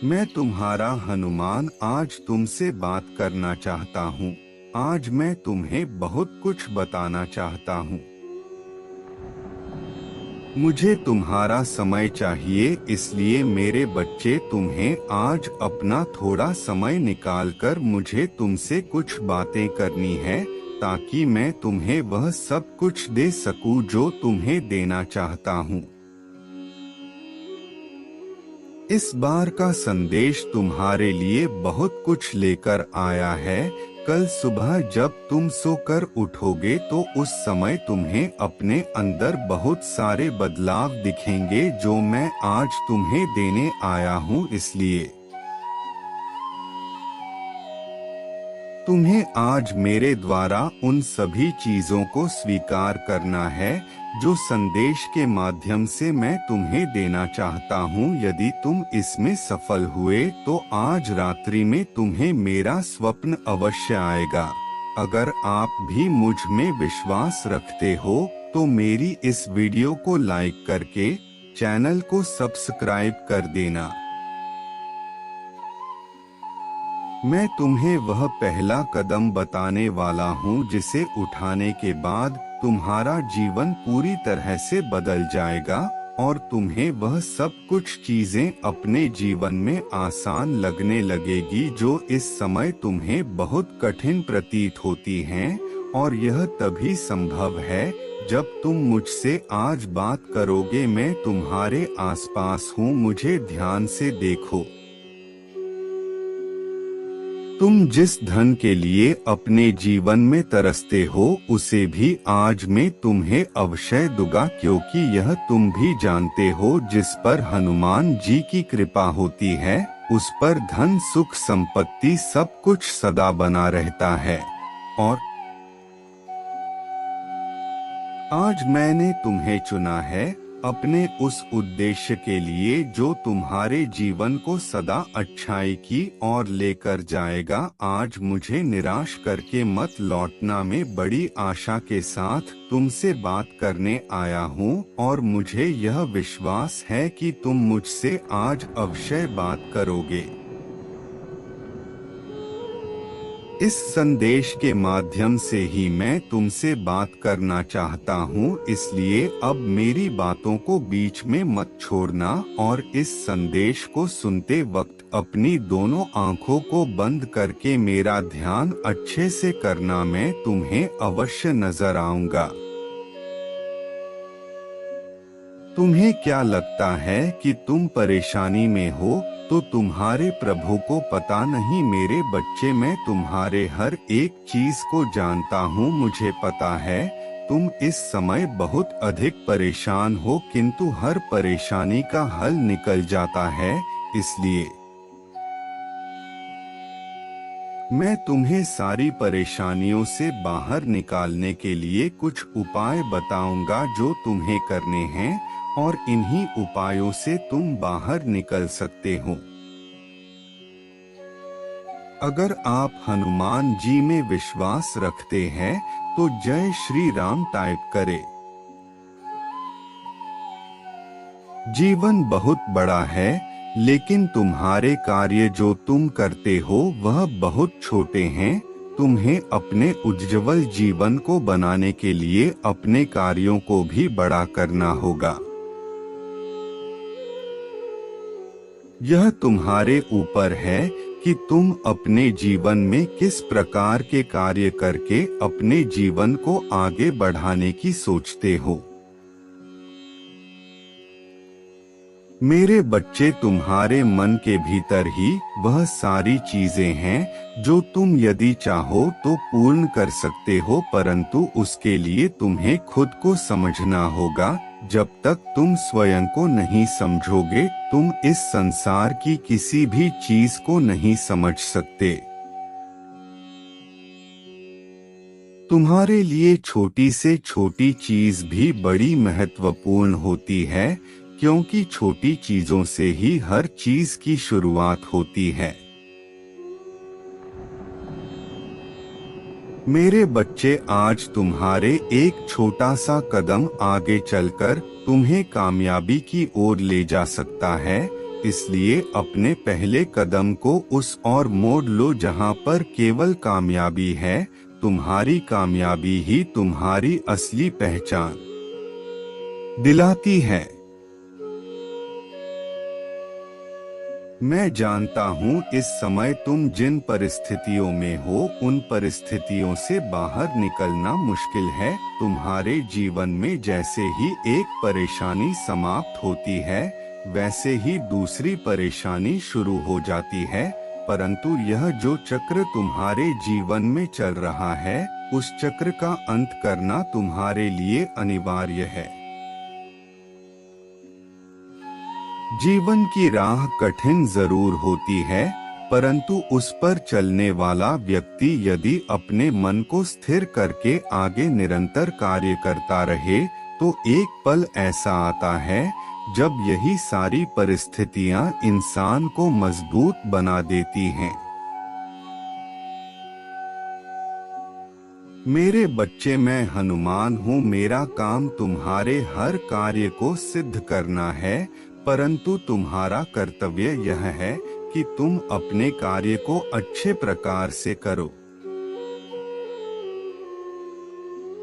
मैं तुम्हारा हनुमान आज तुमसे बात करना चाहता हूँ। आज मैं तुम्हें बहुत कुछ बताना चाहता हूँ। मुझे तुम्हारा समय चाहिए, इसलिए मेरे बच्चे तुम्हें आज अपना थोड़ा समय निकालकर मुझे तुमसे कुछ बातें करनी है, ताकि मैं तुम्हें वह सब कुछ दे सकूं जो तुम्हें देना चाहता हूँ। इस बार का संदेश तुम्हारे लिए बहुत कुछ लेकर आया है। कल सुबह जब तुम सोकर उठोगे तो उस समय तुम्हें अपने अंदर बहुत सारे बदलाव दिखेंगे जो मैं आज तुम्हें देने आया हूँ। इसलिए तुम्हें आज मेरे द्वारा उन सभी चीजों को स्वीकार करना है जो संदेश के माध्यम से मैं तुम्हें देना चाहता हूँ। यदि तुम इसमें सफल हुए तो आज रात्रि में तुम्हें मेरा स्वप्न अवश्य आएगा। अगर आप भी मुझ में विश्वास रखते हो तो मेरी इस वीडियो को लाइक करके चैनल को सब्सक्राइब कर देना। मैं तुम्हें वह पहला कदम बताने वाला हूँ जिसे उठाने के बाद तुम्हारा जीवन पूरी तरह से बदल जाएगा और तुम्हें वह सब कुछ चीजें अपने जीवन में आसान लगने लगेगी जो इस समय तुम्हें बहुत कठिन प्रतीत होती हैं। और यह तभी संभव है जब तुम मुझसे आज बात करोगे। मैं तुम्हारे आसपास हूँ, मुझे ध्यान से देखो। तुम जिस धन के लिए अपने जीवन में तरसते हो उसे भी आज मैं तुम्हें अवश्य दूंगा, क्योंकि यह तुम भी जानते हो जिस पर हनुमान जी की कृपा होती है उस पर धन सुख संपत्ति सब कुछ सदा बना रहता है। और आज मैंने तुम्हें चुना है अपने उस उद्देश्य के लिए जो तुम्हारे जीवन को सदा अच्छाई की ओर लेकर जाएगा। आज मुझे निराश करके मत लौटना। मैं बड़ी आशा के साथ तुमसे बात करने आया हूँ और मुझे यह विश्वास है कि तुम मुझसे आज अवश्य बात करोगे। इस संदेश के माध्यम से ही मैं तुमसे बात करना चाहता हूँ, इसलिए अब मेरी बातों को बीच में मत छोड़ना और इस संदेश को सुनते वक्त अपनी दोनों आंखों को बंद करके मेरा ध्यान अच्छे से करना। मैं तुम्हें अवश्य नजर आऊंगा। तुम्हें क्या लगता है कि तुम परेशानी में हो तो तुम्हारे प्रभु को पता नहीं? मेरे बच्चे, मैं तुम्हारे हर एक चीज को जानता हूँ। मुझे पता है तुम इस समय बहुत अधिक परेशान हो, किंतु हर परेशानी का हल निकल जाता है। इसलिए मैं तुम्हें सारी परेशानियों से बाहर निकालने के लिए कुछ उपाय बताऊंगा जो तुम्हें करने हैं और इन्हीं उपायों से तुम बाहर निकल सकते हो। अगर आप हनुमान जी में विश्वास रखते हैं तो जय श्री राम टाइप करें। जीवन बहुत बड़ा है, लेकिन तुम्हारे कार्य जो तुम करते हो वह बहुत छोटे हैं। तुम्हें अपने उज्ज्वल जीवन को बनाने के लिए अपने कार्यों को भी बड़ा करना होगा। यह तुम्हारे ऊपर है कि तुम अपने जीवन में किस प्रकार के कार्य करके अपने जीवन को आगे बढ़ाने की सोचते हो। मेरे बच्चे, तुम्हारे मन के भीतर ही वह सारी चीजें हैं जो तुम यदि चाहो तो पूर्ण कर सकते हो, परंतु उसके लिए तुम्हें खुद को समझना होगा। जब तक तुम स्वयं को नहीं समझोगे तुम इस संसार की किसी भी चीज को नहीं समझ सकते। तुम्हारे लिए छोटी से छोटी चीज भी बड़ी महत्वपूर्ण होती है, क्योंकि छोटी चीजों से ही हर चीज की शुरुआत होती है। मेरे बच्चे, आज तुम्हारे एक छोटा सा कदम आगे चलकर तुम्हें कामयाबी की ओर ले जा सकता है। इसलिए अपने पहले कदम को उस ओर मोड़ लो जहां पर केवल कामयाबी है। तुम्हारी कामयाबी ही तुम्हारी असली पहचान दिलाती है। मैं जानता हूँ इस समय तुम जिन परिस्थितियों में हो उन परिस्थितियों से बाहर निकलना मुश्किल है। तुम्हारे जीवन में जैसे ही एक परेशानी समाप्त होती है वैसे ही दूसरी परेशानी शुरू हो जाती है, परंतु यह जो चक्र तुम्हारे जीवन में चल रहा है उस चक्र का अंत करना तुम्हारे लिए अनिवार्य है। जीवन की राह कठिन जरूर होती है, परंतु उस पर चलने वाला व्यक्ति यदि अपने मन को स्थिर करके आगे निरंतर कार्य करता रहे तो एक पल ऐसा आता है जब यही सारी परिस्थितियां इंसान को मजबूत बना देती हैं। मेरे बच्चे, मैं हनुमान हूँ। मेरा काम तुम्हारे हर कार्य को सिद्ध करना है, परंतु तुम्हारा कर्तव्य यह है कि तुम अपने कार्य को अच्छे प्रकार से करो।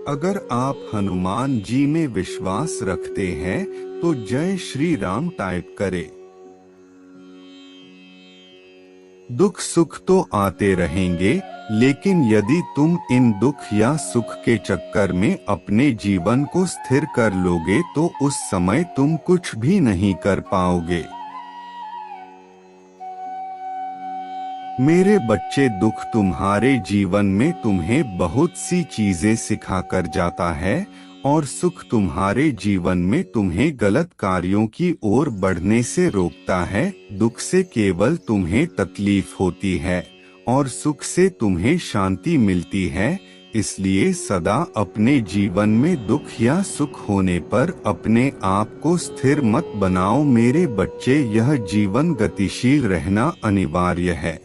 अगर आप हनुमान जी में विश्वास रखते हैं तो जय श्री राम टाइप करें। दुख सुख तो आते रहेंगे, लेकिन यदि तुम इन दुख या सुख के चक्कर में अपने जीवन को स्थिर कर लोगे तो उस समय तुम कुछ भी नहीं कर पाओगे। मेरे बच्चे, दुख तुम्हारे जीवन में तुम्हें बहुत सी चीजें सिखा कर जाता है और सुख तुम्हारे जीवन में तुम्हें गलत कार्यों की ओर बढ़ने से रोकता है। दुख से केवल तुम्हें तकलीफ होती है और सुख से तुम्हें शांति मिलती है। इसलिए सदा अपने जीवन में दुख या सुख होने पर अपने आप को स्थिर मत बनाओ। मेरे बच्चे, यह जीवन गतिशील रहना अनिवार्य है।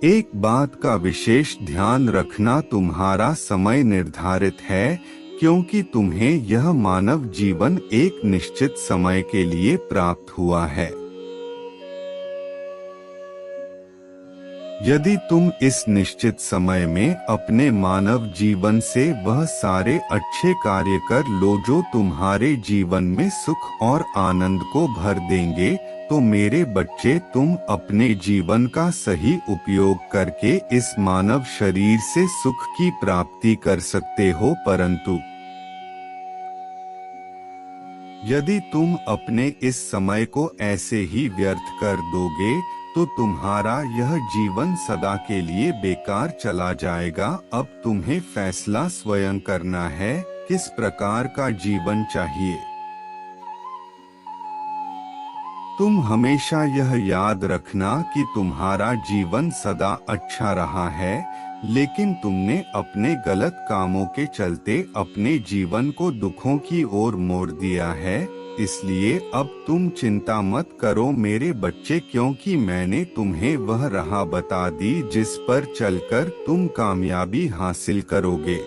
एक बात का विशेष ध्यान रखना, तुम्हारा समय निर्धारित है, क्योंकि तुम्हें यह मानव जीवन एक निश्चित समय के लिए प्राप्त हुआ है। यदि तुम इस निश्चित समय में अपने मानव जीवन से वह सारे अच्छे कार्य कर लो जो तुम्हारे जीवन में सुख और आनंद को भर देंगे, तो मेरे बच्चे, तुम अपने जीवन का सही उपयोग करके इस मानव शरीर से सुख की प्राप्ति कर सकते हो। परंतु यदि तुम अपने इस समय को ऐसे ही व्यर्थ कर दोगे तो तुम्हारा यह जीवन सदा के लिए बेकार चला जाएगा। अब तुम्हें फैसला स्वयं करना है, किस प्रकार का जीवन चाहिए। तुम हमेशा यह याद रखना कि तुम्हारा जीवन सदा अच्छा रहा है, लेकिन तुमने अपने गलत कामों के चलते अपने जीवन को दुखों की ओर मोड़ दिया है। इसलिए अब तुम चिंता मत करो मेरे बच्चे, क्योंकि मैंने तुम्हें वह राह बता दी जिस पर चलकर तुम कामयाबी हासिल करोगे।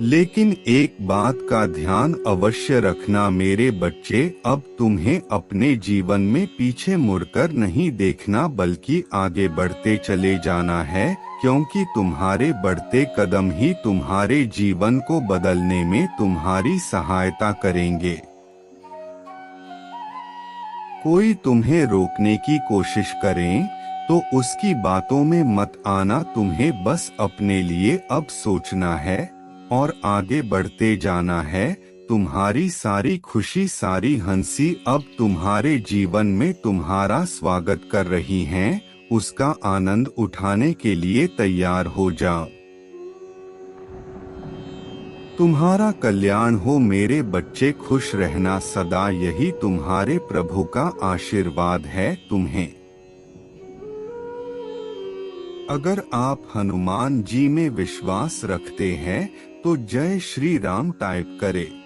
लेकिन एक बात का ध्यान अवश्य रखना मेरे बच्चे, अब तुम्हें अपने जीवन में पीछे मुड़कर नहीं देखना बल्कि आगे बढ़ते चले जाना है, क्योंकि तुम्हारे बढ़ते कदम ही तुम्हारे जीवन को बदलने में तुम्हारी सहायता करेंगे। कोई तुम्हें रोकने की कोशिश करें तो उसकी बातों में मत आना। तुम्हें बस अपने लिए अब सोचना है और आगे बढ़ते जाना है। तुम्हारी सारी खुशी, सारी हंसी अब तुम्हारे जीवन में तुम्हारा स्वागत कर रही हैं। उसका आनंद उठाने के लिए तैयार हो जाओ। तुम्हारा कल्याण हो मेरे बच्चे, खुश रहना सदा, यही तुम्हारे प्रभु का आशीर्वाद है तुम्हें। अगर आप हनुमान जी में विश्वास रखते हैं तो जय श्री राम टाइप करें।